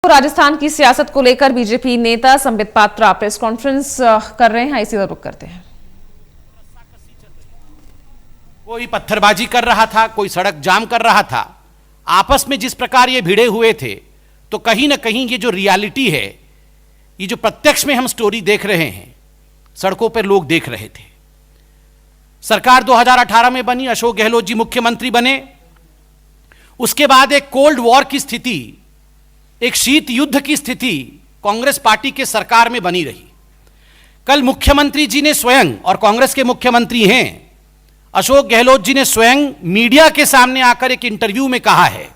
राजस्थान की सियासत को लेकर बीजेपी नेता संबित पात्रा प्रेस कॉन्फ्रेंस कर रहे हैं, इसी तरह रुक करते हैं। कोई पत्थरबाजी कर रहा था, कोई सड़क जाम कर रहा था। आपस में जिस प्रकार ये भिड़े हुए थे, तो कहीं ना कहीं ये जो रियलिटी है, ये जो प्रत्यक्ष में हम स्टोरी देख रहे हैं, सड़कों पर लोग देख रहे थे। सरकार 2018 में बनी, अशोक गहलोत जी मुख्यमंत्री बने। उसके बाद एक कोल्ड वॉर की स्थिति, एक शीत युद्ध की स्थिति कांग्रेस पार्टी के सरकार में बनी रही। कल मुख्यमंत्री जी ने स्वयं, और कांग्रेस के मुख्यमंत्री हैं अशोक गहलोत जी ने स्वयं मीडिया के सामने आकर एक इंटरव्यू में कहा है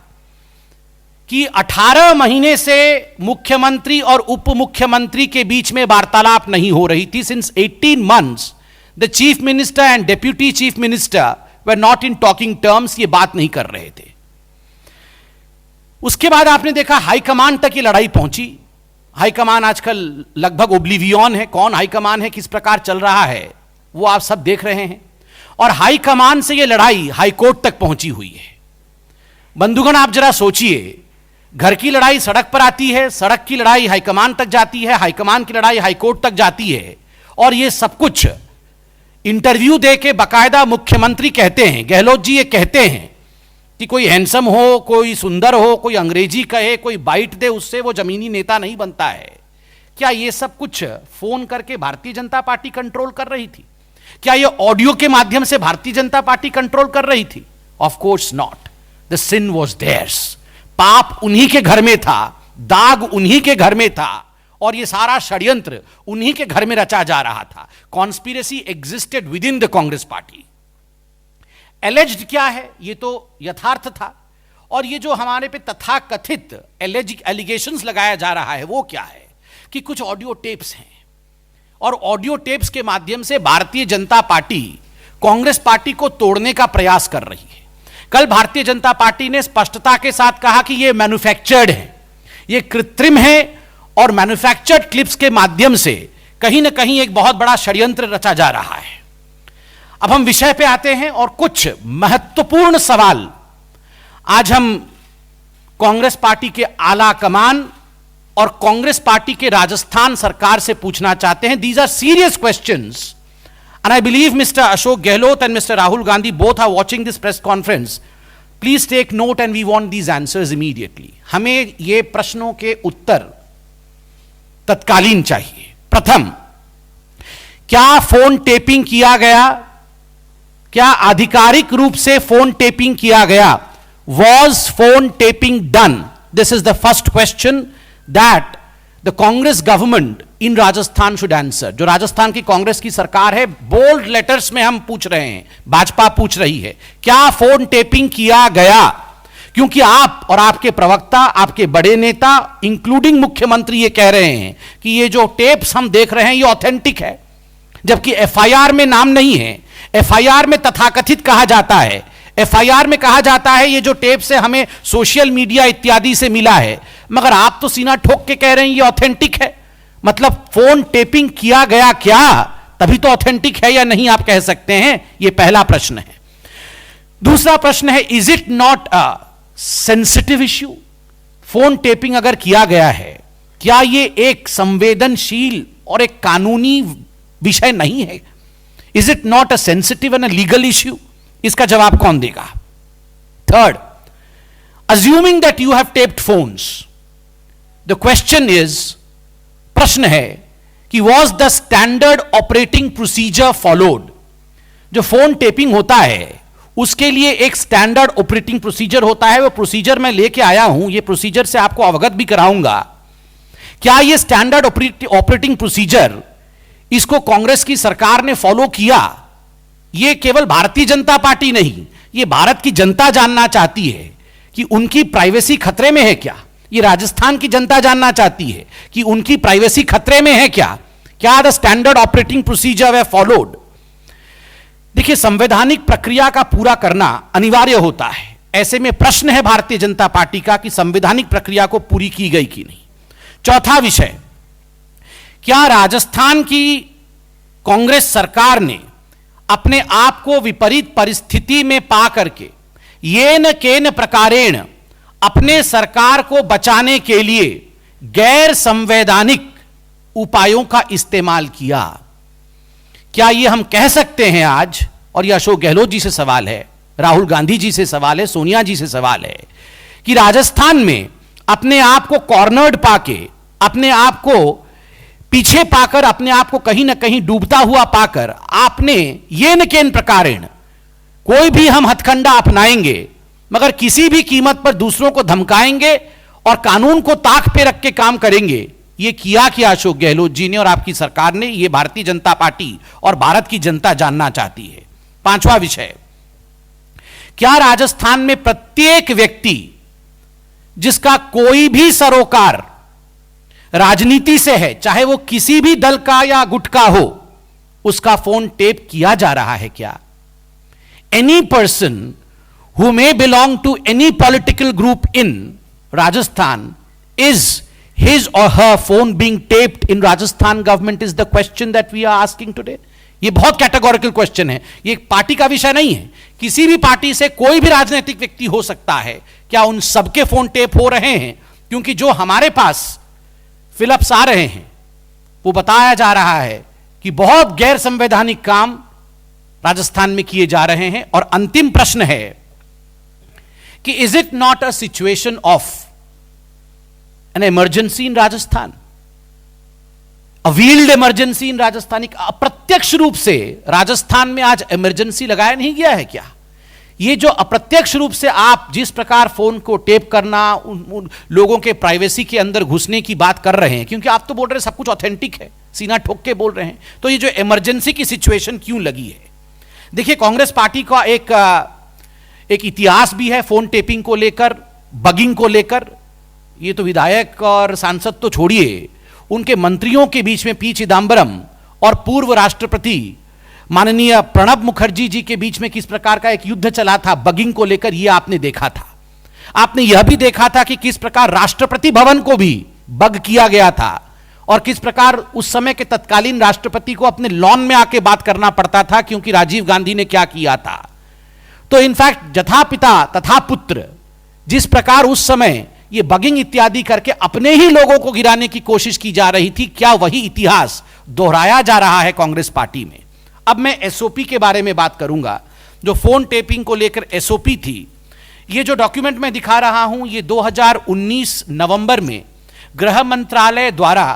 कि 18 महीने से मुख्यमंत्री और उप मुख्यमंत्री के बीच में वार्तालाप नहीं हो रही थी। Since 18 months the chief minister and deputy chief minister were not in talking terms, ये बात नहीं कर रहे थे। उसके बाद आपने देखा हाईकमान तक ये लड़ाई पहुंची। हाईकमान आजकल लगभग ओब्लिवियन है, कौन हाईकमान है, किस प्रकार चल रहा है, वो आप सब देख रहे हैं। और हाईकमान से ये लड़ाई हाईकोर्ट तक पहुंची हुई है। बंधुगण, आप जरा सोचिए, घर की लड़ाई सड़क पर आती है, सड़क की लड़ाई हाईकमान तक जाती है, हाईकमान की लड़ाई हाईकोर्ट तक जाती है, और ये सब कुछ इंटरव्यू दे के बाकायदा मुख्यमंत्री कहते हैं, गहलोत जी ये कहते हैं कि कोई हैंडसम हो, कोई सुंदर हो, कोई अंग्रेजी कहे, कोई बाइट दे, उससे वो जमीनी नेता नहीं बनता है। क्या ये सब कुछ फोन करके भारतीय जनता पार्टी कंट्रोल कर रही थी? क्या ये ऑडियो के माध्यम से भारतीय जनता पार्टी कंट्रोल कर रही थी? Of course not. The sin was theirs. पाप उन्हीं के घर में था, दाग उन्हीं के घर में था, और ये सारा षड्यंत्र उन्हीं के घर में रचा जा रहा था। Conspiracy existed with in the Congress party. Alleged क्या है, ये तो यथार्थ था। और ये जो हमारे पे तथाकथित एलिगेशंस लगाया जा रहा है, वो क्या है कि कुछ ऑडियो टेप्स हैं, और ऑडियो टेप्स के माध्यम से भारतीय जनता पार्टी कांग्रेस पार्टी को तोड़ने का प्रयास कर रही है। कल भारतीय जनता पार्टी ने स्पष्टता के साथ कहा कि ये मैन्युफैक्चर्ड है, ये कृत्रिम है, और मैन्युफैक्चर्ड क्लिप्स के माध्यम से कहीं ना कहीं एक बहुत बड़ा षड्यंत्र रचा जा रहा है। अब हम विषय पे आते हैं, और कुछ महत्वपूर्ण सवाल आज हम कांग्रेस पार्टी के आला कमान और कांग्रेस पार्टी के राजस्थान सरकार से पूछना चाहते हैं। These are serious questions, and I believe mister Ashok Gehlot and mister Rahul Gandhi both are watching this press conference. Please take note and we want these answers immediately. हमें ये प्रश्नों के उत्तर तत्कालीन चाहिए। प्रथम, क्या फोन टेपिंग किया गया? क्या आधिकारिक रूप से फोन टेपिंग किया गया? Was phone tapping done? This is the first question that the Congress government in Rajasthan should answer. जो राजस्थान की कांग्रेस की सरकार है, बोल्ड लेटर्स में हम पूछ रहे हैं, भाजपा पूछ रही है, क्या फोन टेपिंग किया गया? क्योंकि आप और आपके प्रवक्ता, आपके बड़े नेता इंक्लूडिंग मुख्यमंत्री ये कह रहे हैं कि ये जो टेप्स हम देख रहे हैं ये ऑथेंटिक है, जबकि एफआईआर में नाम नहीं है। एफआईआर में तथाकथित कहा जाता है, एफआईआर में कहा जाता है ये जो टेप से हमें सोशल मीडिया इत्यादि से मिला है, मगर आप तो सीना ठोक के कह रहे हैं ये ऑथेंटिक है। मतलब फोन टेपिंग किया गया क्या, तभी तो ऑथेंटिक है या नहीं आप कह सकते हैं। ये पहला प्रश्न है। दूसरा प्रश्न है, is it not a sensitive issue? Phone tapping अगर किया गया है, क्या ये एक संवेदनशील और एक कानूनी विषय नहीं है? Is it not a sensitive and a legal issue? इसका जवाब कौन देगा? Third, assuming that you have taped phones, the question is, प्रश्न है कि was the standard operating procedure followed? जो फोन टेपिंग होता है उसके लिए एक स्टैंडर्ड ऑपरेटिंग प्रोसीजर होता है। वो प्रोसीजर मैं लेके आया हूं, ये प्रोसीजर से आपको अवगत भी कराऊंगा। क्या ये स्टैंडर्ड ऑपरेटिंग प्रोसीजर, इसको कांग्रेस की सरकार ने फॉलो किया? ये केवल भारतीय जनता पार्टी नहीं, ये भारत की जनता जानना चाहती है कि उनकी प्राइवेसी खतरे में है क्या? ये राजस्थान की जनता जानना चाहती है कि उनकी प्राइवेसी खतरे में है क्या? क्या the standard operating procedure way followed? देखिए, संवैधानिक प्रक्रिया का पूरा करना अनिवार्य होता है। ऐसे में प्रश्न है भारतीय जनता पार्टी का कि संवैधानिक प्रक्रिया को पूरी की गई कि नहीं। चौथा विषय, क्या राजस्थान की कांग्रेस सरकार ने अपने आप को विपरीत परिस्थिति में पा करके येन केन प्रकारेण अपने सरकार को बचाने के लिए गैर संवैधानिक उपायों का इस्तेमाल किया। क्या यह हम कह सकते हैं आज, और यह अशोक गहलोत जी से सवाल है, राहुल गांधी जी से सवाल है, सोनिया जी से सवाल है, कि राजस्थान में अपने आप को कॉर्नर्ड पाके, अपने आप को पीछे पाकर, अपने आप को कहीं ना कहीं डूबता हुआ पाकर, आपने ये न केन प्रकारेण कोई भी हम हथकंडा अपनाएंगे मगर किसी भी कीमत पर दूसरों को धमकाएंगे और कानून को ताक पे रख के काम करेंगे, ये किया क्या अशोक गहलोत जी ने और आपकी सरकार ने? ये भारतीय जनता पार्टी और भारत की जनता जानना चाहती है। पांचवा विषय, क्या राजस्थान में प्रत्येक व्यक्ति जिसका कोई भी सरोकार राजनीति से है, चाहे वो किसी भी दल का या गुट का हो, उसका फोन टेप किया जा रहा है क्या? Any person who may belong to any political group in Rajasthan, is his or her phone being taped in Rajasthan government is the question that we are asking today. ये बहुत categorical question है, ये एक party का विषय नहीं है। किसी भी पार्टी से कोई भी राजनीतिक व्यक्ति हो सकता है, क्या उन सबके फोन टेप हो रहे हैं? क्योंकि जो हमारे पास फिलअप्स आ रहे हैं वो बताया जा रहा है कि बहुत गैर संवैधानिक काम राजस्थान में किए जा रहे हैं। और अंतिम प्रश्न है कि is it not a situation of an emergency in Rajasthan, a wheeled emergency in Rajasthan? अप्रत्यक्ष रूप से राजस्थान में आज इमरजेंसी लगाया नहीं गया है क्या? ये जो अप्रत्यक्ष रूप से आप जिस प्रकार फोन को टेप करना, उन लोगों के प्राइवेसी के अंदर घुसने की बात कर रहे हैं, क्योंकि आप तो बोल रहे हैं सब कुछ ऑथेंटिक है, सीना ठोक के बोल रहे हैं, तो ये जो इमरजेंसी की सिचुएशन क्यों लगी है? देखिए, कांग्रेस पार्टी का एक इतिहास भी है फोन टेपिंग को लेकर, बगिंग को लेकर। ये तो विधायक और सांसद तो छोड़िए, उनके मंत्रियों के बीच में पी चिदंबरम और पूर्व राष्ट्रपति माननीय प्रणब मुखर्जी जी के बीच में किस प्रकार का एक युद्ध चला था बगिंग को लेकर, यह आपने देखा था। आपने यह भी देखा था कि किस प्रकार राष्ट्रपति भवन को भी बग किया गया था और किस प्रकार उस समय के तत्कालीन राष्ट्रपति को अपने लॉन में आके बात करना पड़ता था, क्योंकि राजीव गांधी ने क्या किया था। तो इनफैक्ट जथा पिता तथा पुत्र, जिस प्रकार उस समय ये बगिंग इत्यादि करके अपने ही लोगों को गिराने की कोशिश की जा रही थी, क्या वही इतिहास दोहराया जा रहा है कांग्रेस पार्टी में? अब मैं एसओपी के बारे में बात करूंगा, जो फोन टेपिंग को लेकर एसओपी थी। ये जो डॉक्यूमेंट मैं दिखा रहा हूं, ये 2019 नवंबर में गृह मंत्रालय द्वारा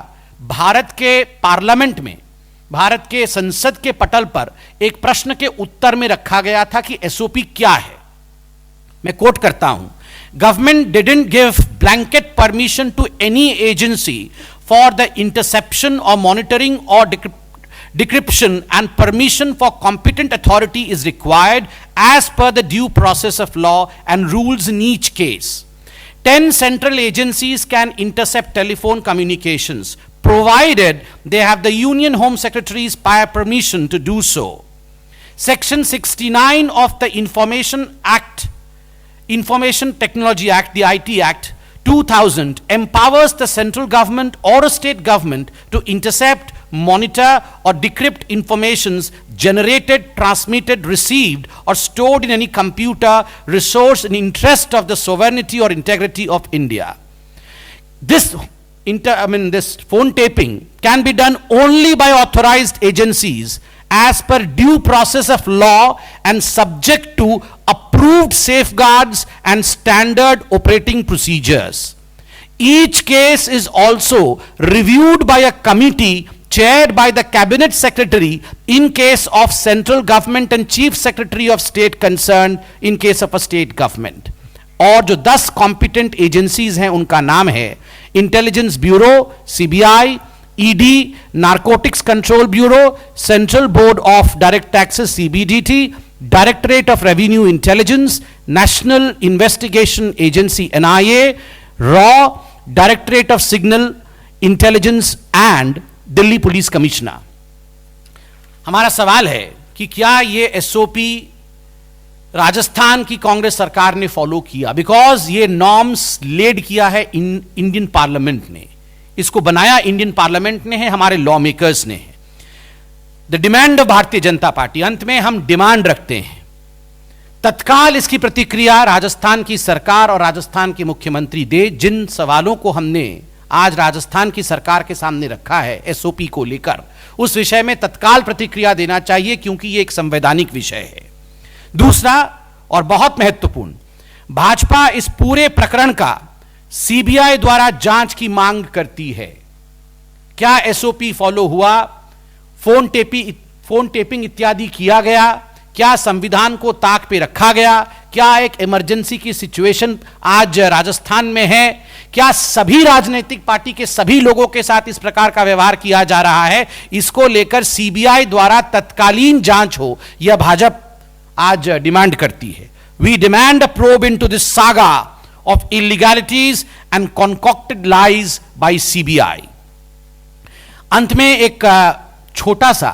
भारत के पार्लियामेंट में, भारत के संसद के पटल पर एक प्रश्न के उत्तर में रखा गया था कि एसओपी क्या है। मैं कोट करता हूं, government didn't give blanket permission to any agency for the interception और मॉनिटरिंग और decryption and permission for competent authority is required as per the due process of law and rules in each case. 10 central agencies can intercept telephone communications provided they have the Union Home Secretary's prior permission to do so. Section 69 of the Information Technology Act, the IT Act 2000, empowers the central government or a state government to intercept, monitor or decrypt informations generated, transmitted, received or stored in any computer resource in interest of the sovereignty or integrity of India. This phone taping can be done only by authorized agencies as per due process of law and subject to approved safeguards and standard operating procedures. Each case is also reviewed by a committee chaired by the cabinet secretary in case of central government and chief secretary of state concerned in case of a state government. और जो 10 competent agencies हैं उनका नाम है intelligence bureau CBI, ED, narcotics control bureau, central board of direct taxes CBDT, directorate of revenue intelligence, national investigation agency NIA, raw, directorate of signal intelligence and Delhi police commissioner. हमारा सवाल है कि क्या ये एसओपी राजस्थान की कांग्रेस सरकार ने फॉलो किया? बिकॉज ये नॉर्म्स लेड किया है इंडियन पार्लियामेंट ने, इसको बनाया इंडियन पार्लियामेंट ने है, हमारे लॉ मेकर्स ने है। The demand of Bharatiya Janata party, अंत में हम डिमांड रखते हैं तत्काल इसकी प्रतिक्रिया राजस्थान की सरकार और राजस्थान के मुख्यमंत्री दे। जिन सवालों को हमने आज राजस्थान की सरकार के सामने रखा है एसओपी को लेकर, उस विषय में तत्काल प्रतिक्रिया देना चाहिए, क्योंकि यह एक संवैधानिक विषय है। दूसरा और बहुत महत्वपूर्ण, भाजपा इस पूरे प्रकरण का सीबीआई द्वारा जांच की मांग करती है। क्या एसओपी फॉलो हुआ? फोन टेपिंग इत्यादि किया गया? क्या संविधान को ताक पे रखा गया? क्या एक इमरजेंसी की सिचुएशन आज राजस्थान में है? क्या सभी राजनीतिक पार्टी के सभी लोगों के साथ इस प्रकार का व्यवहार किया जा रहा है? इसको लेकर सीबीआई द्वारा तत्कालीन जांच हो, यह भाजपा आज डिमांड करती है। We demand a probe into this saga of illegalities and concocted lies by CBI. अंत में एक छोटा सा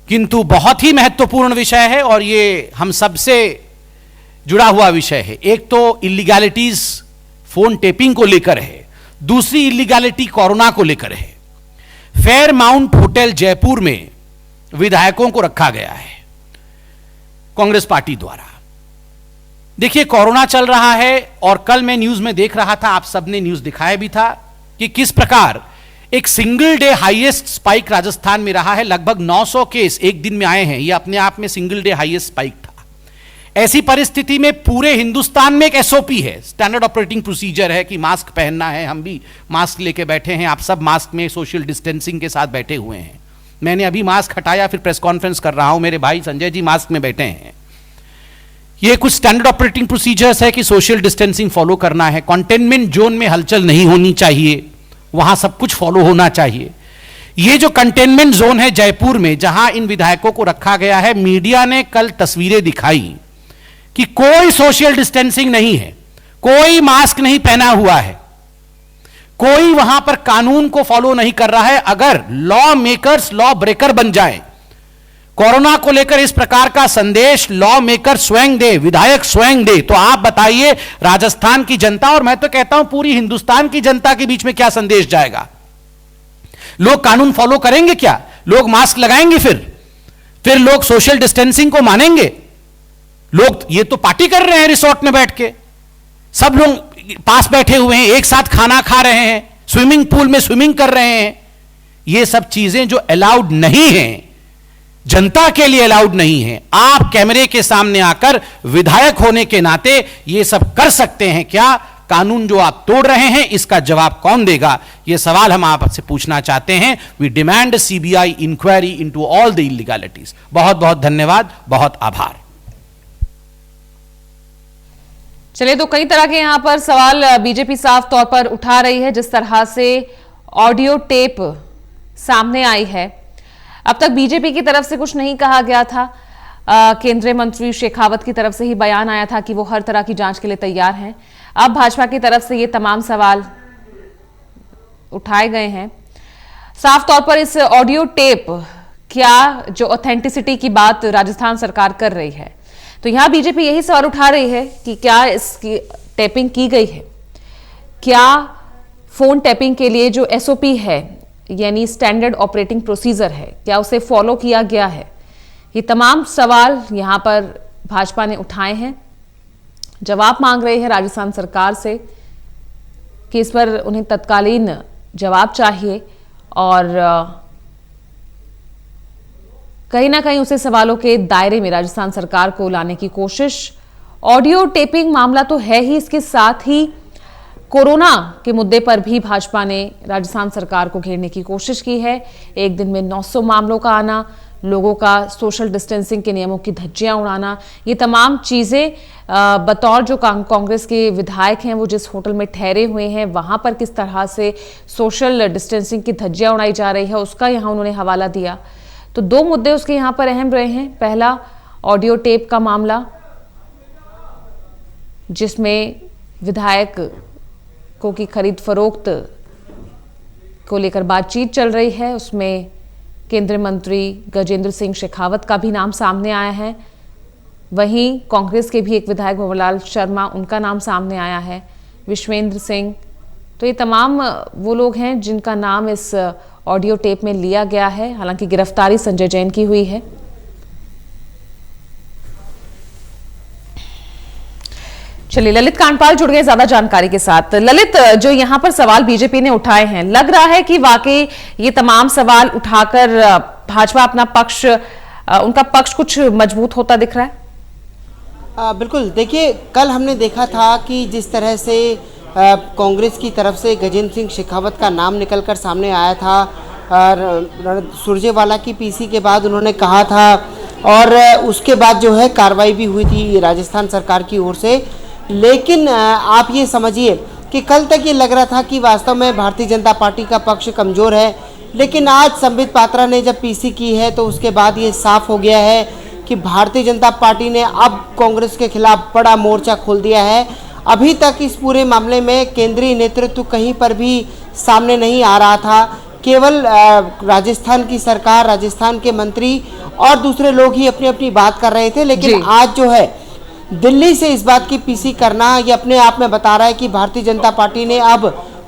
किंतु बहुत ही महत्वपूर्ण विषय है, और ये हम सबसे जुड़ा हुआ विषय है। एक तो इलीगैलिटीज फोन टेपिंग को लेकर है, दूसरी इलीगैलिटी कोरोना को लेकर है। फेयरमाउंट होटल जयपुर में विधायकों को रखा गया है कांग्रेस पार्टी द्वारा। देखिए, कोरोना चल रहा है, और कल मैं न्यूज में देख रहा था, आप सबने न्यूज दिखाया भी था कि किस प्रकार एक single day highest spike Rajasthan में रहा है। लगभग 900 केस एक दिन में आए हैं, यह अपने आप में सिंगल डे हाईएस्ट स्पाइक था। ऐसी परिस्थिति में पूरे हिंदुस्तान में एक एसओपी है, स्टैंडर्ड ऑपरेटिंग प्रोसीजर है कि मास्क पहनना है। हम भी मास्क लेके बैठे हैं, आप सब मास्क में सोशल डिस्टेंसिंग के साथ बैठे हुए हैं। मैंने अभी मास्क हटाया, फिर प्रेस कॉन्फ्रेंस कर रहा हूं, मेरे भाई संजय जी मास्क में बैठे हैं। ये कुछ स्टैंडर्ड ऑपरेटिंग प्रोसीजर्स है कि सोशल डिस्टेंसिंग फॉलो करना है। कंटेनमेंट जोन में हलचल नहीं होनी चाहिए, वहां सब कुछ फॉलो होना चाहिए। ये जो कंटेनमेंट जोन है जयपुर में, जहां इन विधायकों को रखा गया है, मीडिया ने कल तस्वीरें दिखाई कि कोई सोशल डिस्टेंसिंग नहीं है, कोई मास्क नहीं पहना हुआ है, कोई वहां पर कानून को फॉलो नहीं कर रहा है। अगर लॉ मेकर्स लॉ ब्रेकर बन जाए, कोरोना को लेकर इस प्रकार का संदेश लॉ मेकर स्वयं दे, विधायक स्वयं दे, तो आप बताइए राजस्थान की जनता, और मैं तो कहता हूं पूरी हिंदुस्तान की जनता के बीच में क्या संदेश जाएगा? लोग कानून फॉलो करेंगे क्या? लोग मास्क लगाएंगे? फिर लोग सोशल डिस्टेंसिंग को मानेंगे? लोग ये तो पार्टी कर रहे हैं रिसोर्ट में बैठ के, सब लोग पास बैठे हुए हैं, एक साथ खाना खा रहे हैं, स्विमिंग पूल में स्विमिंग कर रहे हैं। ये सब चीजें जो अलाउड नहीं है, जनता के लिए अलाउड नहीं है, आप कैमरे के सामने आकर विधायक होने के नाते ये सब कर सकते हैं क्या? कानून जो आप तोड़ रहे हैं, इसका जवाब कौन देगा? यह सवाल हम आपसे पूछना चाहते हैं। We demand CBI inquiry into all the illegalities. बहुत बहुत धन्यवाद, बहुत आभार। चलिए, तो कई तरह के यहां पर सवाल बीजेपी साफ तौर पर उठा रही है। जिस तरह से ऑडियो टेप सामने आई है, अब तक बीजेपी की तरफ से कुछ नहीं कहा गया था। केंद्रीय मंत्री शेखावत की तरफ से ही बयान आया था कि वो हर तरह की जांच के लिए तैयार हैं। अब भाजपा की तरफ से ये तमाम सवाल उठाए गए हैं। साफ तौर पर इस ऑडियो टेप, क्या जो ऑथेंटिसिटी की बात राजस्थान सरकार कर रही है, तो यहां बीजेपी यही सवाल उठा रही है कि क्या इसकी टैपिंग की गई है? क्या फोन टैपिंग के लिए जो एसओपी है, यानी स्टैंडर्ड ऑपरेटिंग प्रोसीजर है, क्या उसे फॉलो किया गया है? ये तमाम सवाल यहां पर भाजपा ने उठाए हैं। जवाब मांग रहे हैं राजस्थान सरकार से कि इस पर उन्हें तत्कालीन जवाब चाहिए, और कहीं ना कहीं उसे सवालों के दायरे में राजस्थान सरकार को लाने की कोशिश। ऑडियो टेपिंग मामला तो है ही, इसके साथ ही कोरोना के मुद्दे पर भी भाजपा ने राजस्थान सरकार को घेरने की कोशिश की है। एक दिन में 900 मामलों का आना, लोगों का सोशल डिस्टेंसिंग के नियमों की धज्जियां उड़ाना, ये तमाम चीजें बतौर जो कांग्रेस के विधायक हैं वो जिस होटल में ठहरे हुए हैं वहां पर किस तरह से सोशल डिस्टेंसिंग की धज्जियां उड़ाई जा रही है, उसका यहां उन्होंने हवाला दिया। तो दो मुद्दे उसके यहां पर अहम रहे हैं। पहला, ऑडियो टेप का मामला, जिसमें विधायक को की खरीद फरोख्त को लेकर बातचीत चल रही है, उसमें केंद्रीय मंत्री गजेंद्र सिंह शेखावत का भी नाम सामने आया है। वहीं कांग्रेस के भी एक विधायक भंवरलाल शर्मा, उनका नाम सामने आया है, विश्वेंद्र सिंह। तो ये तमाम वो लोग हैं जिनका नाम इस ऑडियो टेप में लिया गया है। हालांकि गिरफ्तारी संजय जैन की हुई है। चलिए, ललित कांडपाल जुड़ गए ज्यादा जानकारी के साथ। ललित, जो यहाँ पर सवाल बीजेपी ने उठाए हैं, लग रहा है कि वाकई ये तमाम सवाल उठाकर भाजपा अपना पक्ष, उनका पक्ष कुछ मजबूत होता दिख रहा है। बिल्कुल, देखिए कल हमने देखा था कि जिस तरह से कांग्रेस की तरफ से गजेंद्र सिंह शेखावत का नाम निकलकर सामने आया था, सुरजेवाला की पीसी के बाद उन्होंने कहा था, और उसके बाद जो है कार्रवाई भी हुई थी राजस्थान सरकार की ओर से। लेकिन आप ये समझिए कि कल तक ये लग रहा था कि वास्तव में भारतीय जनता पार्टी का पक्ष कमज़ोर है, लेकिन आज संबित पात्रा ने जब पीसी की है तो उसके बाद ये साफ हो गया है कि भारतीय जनता पार्टी ने अब कांग्रेस के खिलाफ बड़ा मोर्चा खोल दिया है। अभी तक इस पूरे मामले में केंद्रीय नेतृत्व कहीं पर भी सामने नहीं आ रहा था, केवल राजस्थान की सरकार, राजस्थान के मंत्री और दूसरे लोग ही अपनी अपनी बात कर रहे थे। लेकिन आज जो है दिल्ली से इस बात की पीसी करना, ये अपने आप में बता रहा है कि भारतीय जनता पार्टी ने अब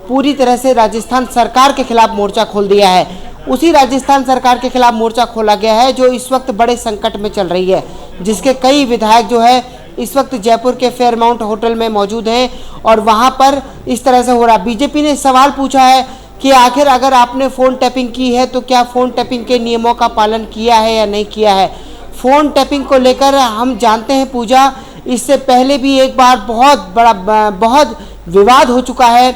पूरी तरह से राजस्थान सरकार के खिलाफ मोर्चा खोल दिया है। उसी राजस्थान सरकार के खिलाफ मोर्चा खोला गया है जो इस वक्त बड़े संकट में चल रही है, जिसके कई विधायक जो है इस वक्त जयपुर के फेयरमाउंट होटल में मौजूद हैं और वहां पर इस तरह से हो रहा। बीजेपी ने सवाल पूछा है कि आखिर अगर आपने फ़ोन टैपिंग की है तो क्या फ़ोन टैपिंग के नियमों का पालन किया है या नहीं किया है। फ़ोन टैपिंग को लेकर हम जानते हैं पूजा, इससे पहले भी एक बार बहुत विवाद हो चुका है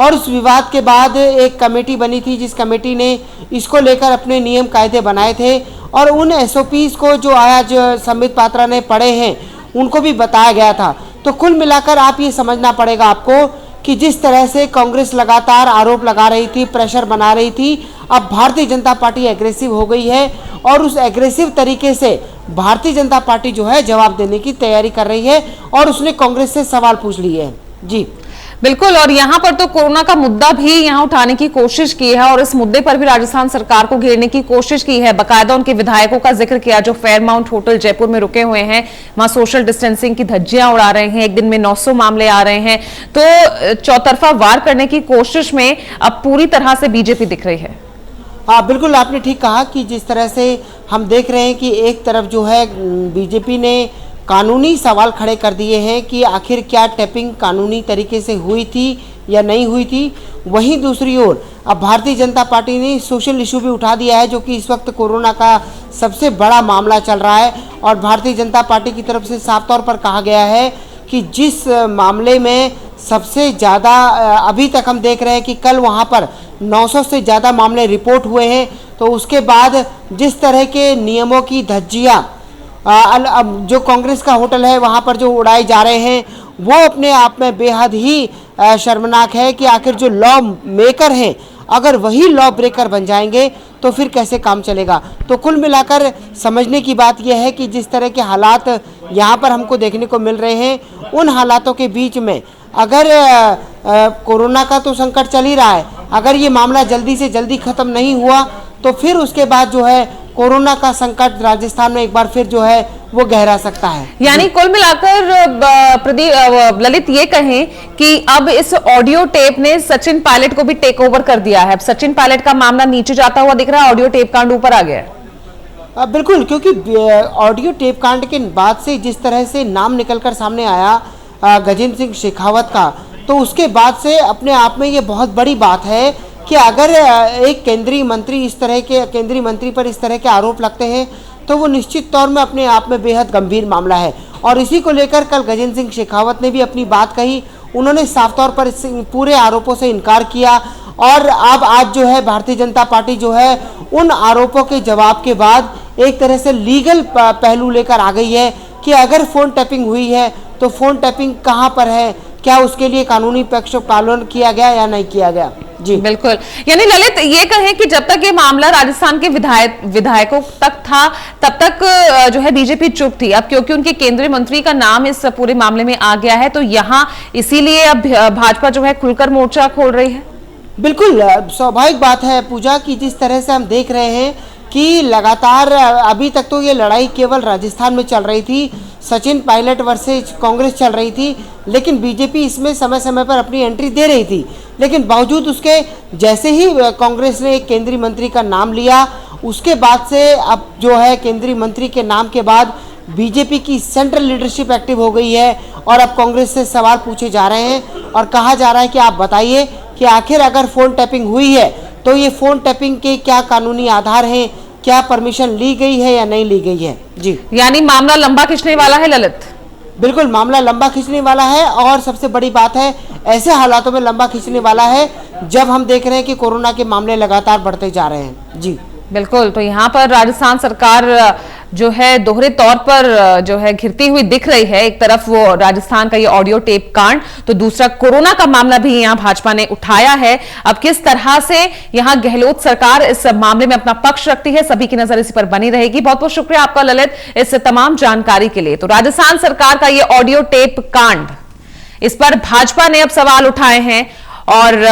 और उस विवाद के बाद एक कमेटी बनी थी जिस कमेटी ने इसको लेकर अपने नियम कायदे बनाए थे और उन SOPs को जो आज संबित पात्रा ने पढ़े हैं उनको भी बताया गया था। तो कुल मिलाकर आप ये समझना पड़ेगा आपको कि जिस तरह से कांग्रेस लगातार आरोप लगा रही थी, प्रेशर बना रही थी, अब भारतीय जनता पार्टी एग्रेसिव हो गई है और उस एग्रेसिव तरीके से भारतीय जनता पार्टी जो है जवाब देने की तैयारी कर रही है और उसने कांग्रेस से सवाल पूछ लिए हैं। जी बिल्कुल, और यहाँ पर तो कोरोना का मुद्दा भी यहाँ उठाने की कोशिश की है और इस मुद्दे पर भी राजस्थान सरकार को घेरने की कोशिश की है। बकायदा उनके विधायकों का जिक्र किया जो फेयरमाउंट होटल जयपुर में रुके हुए हैं, वहां सोशल डिस्टेंसिंग की धज्जियां उड़ा रहे हैं, एक दिन में 900 मामले आ रहे हैं। तो चौतरफा वार करने की कोशिश में अब पूरी तरह से बीजेपी दिख रही है। हाँ बिल्कुल, आपने ठीक कहा कि जिस तरह से हम देख रहे हैं कि एक तरफ जो है बीजेपी ने कानूनी सवाल खड़े कर दिए हैं कि आखिर क्या टैपिंग कानूनी तरीके से हुई थी या नहीं हुई थी, वहीं दूसरी ओर अब भारतीय जनता पार्टी ने सोशल इशू भी उठा दिया है जो कि इस वक्त कोरोना का सबसे बड़ा मामला चल रहा है। और भारतीय जनता पार्टी की तरफ से साफ तौर पर कहा गया है कि जिस मामले में सबसे ज़्यादा अभी तक हम देख रहे हैं कि कल वहाँ पर 900 से ज़्यादा मामले रिपोर्ट हुए हैं, तो उसके बाद जिस तरह के नियमों की धज्जियाँ अब जो कांग्रेस का होटल है वहाँ पर जो उड़ाए जा रहे हैं वो अपने आप में बेहद ही शर्मनाक है कि आखिर जो लॉ मेकर हैं अगर वही लॉ ब्रेकर बन जाएंगे तो फिर कैसे काम चलेगा। तो कुल मिलाकर समझने की बात यह है कि जिस तरह के हालात यहाँ पर हमको देखने को मिल रहे हैं, उन हालातों के बीच में अगर कोरोना का तो संकट चल ही रहा है, अगर ये मामला जल्दी से जल्दी ख़त्म नहीं हुआ तो फिर उसके बाद जो है कोरोना का संकट राजस्थान में एक बार फिर जो है वो गहरा सकता है। यानी कुल मिलाकर प्रदीप, ललित ये कहें कि अब इस ऑडियो टेप ने सचिन पायलट को भी टेक ओवर कर दिया है। अब सचिन पायलट का मामला नीचे जाता हुआ दिख रहा है, ऑडियो टेप कांड ऊपर आ गया है। बिल्कुल, क्योंकि ऑडियो टेप कांड के बाद से जिस तरह से नाम निकलकर सामने आया गजेंद्र सिंह शेखावत का, तो उसके बाद से अपने आप में ये बहुत बड़ी बात है कि अगर एक केंद्रीय मंत्री पर इस तरह के आरोप लगते हैं तो वो निश्चित तौर में अपने आप में बेहद गंभीर मामला है। और इसी को लेकर कल गजेंद्र सिंह शेखावत ने भी अपनी बात कही, उन्होंने साफ तौर पर पूरे आरोपों से इनकार किया और अब आज जो है भारतीय जनता पार्टी जो है उन आरोपों के जवाब के बाद एक तरह से लीगल पहलू लेकर आ गई है कि अगर फ़ोन टैपिंग हुई है तो फ़ोन टैपिंग कहाँ पर है, क्या उसके लिए कानूनी पक्ष पालन किया गया या नहीं किया गया। जी बिल्कुल, यानी ललित ये कहें कि जब तक ये मामला राजस्थान के विधायकों तक था तब तक जो है बीजेपी चुप थी। अब क्योंकि उनके केंद्रीय मंत्री का नाम इस पूरे मामले में आ गया है तो यहाँ इसीलिए अब भाजपा जो है खुलकर मोर्चा खोल रही है। बिल्कुल स्वाभाविक बात है पूजा की जिस तरह से हम देख रहे हैं कि लगातार अभी तक तो ये लड़ाई केवल राजस्थान में चल रही थी, सचिन पायलट वर्सेज कांग्रेस चल रही थी, लेकिन बीजेपी इसमें समय समय पर अपनी एंट्री दे रही थी। लेकिन बावजूद उसके जैसे ही कांग्रेस ने एक केंद्रीय मंत्री का नाम लिया उसके बाद से अब जो है केंद्रीय मंत्री के नाम के बाद बीजेपी की सेंट्रल लीडरशिप एक्टिव हो गई है और अब कांग्रेस से सवाल पूछे जा रहे हैं और कहा जा रहा है कि आप बताइए कि आखिर अगर फोन टैपिंग हुई है तो ये फोन टैपिंग के क्या कानूनी आधार हैं, क्या परमिशन ली गई है या नहीं ली गई है। जी, यानी मामला लंबा खींचने वाला है ललित। बिल्कुल मामला लंबा खींचने वाला है और सबसे बड़ी बात है ऐसे हालातों में लंबा खींचने वाला है जब हम देख रहे हैं कि कोरोना के मामले लगातार बढ़ते जा रहे हैं। जी बिल्कुल, तो यहाँ पर राजस्थान सरकार जो है दोहरे तौर पर जो है घिरती हुई दिख रही है। एक तरफ वो राजस्थान का ये ऑडियो टेप कांड, तो दूसरा कोरोना का मामला भी यहाँ भाजपा ने उठाया है। अब किस तरह से यहाँ गहलोत सरकार इस मामले में अपना पक्ष रखती है, सभी की नजर इसी पर बनी रहेगी। बहुत बहुत शुक्रिया आपका ललित इस तमाम जानकारी के लिए। तो राजस्थान सरकार का ये ऑडियो टेप कांड, इस पर भाजपा ने अब सवाल उठाए हैं और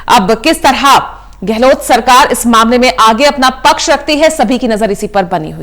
अब किस तरह गहलोत सरकार इस मामले में आगे अपना पक्ष रखती है, सभी की नजर इसी पर बनी हुई।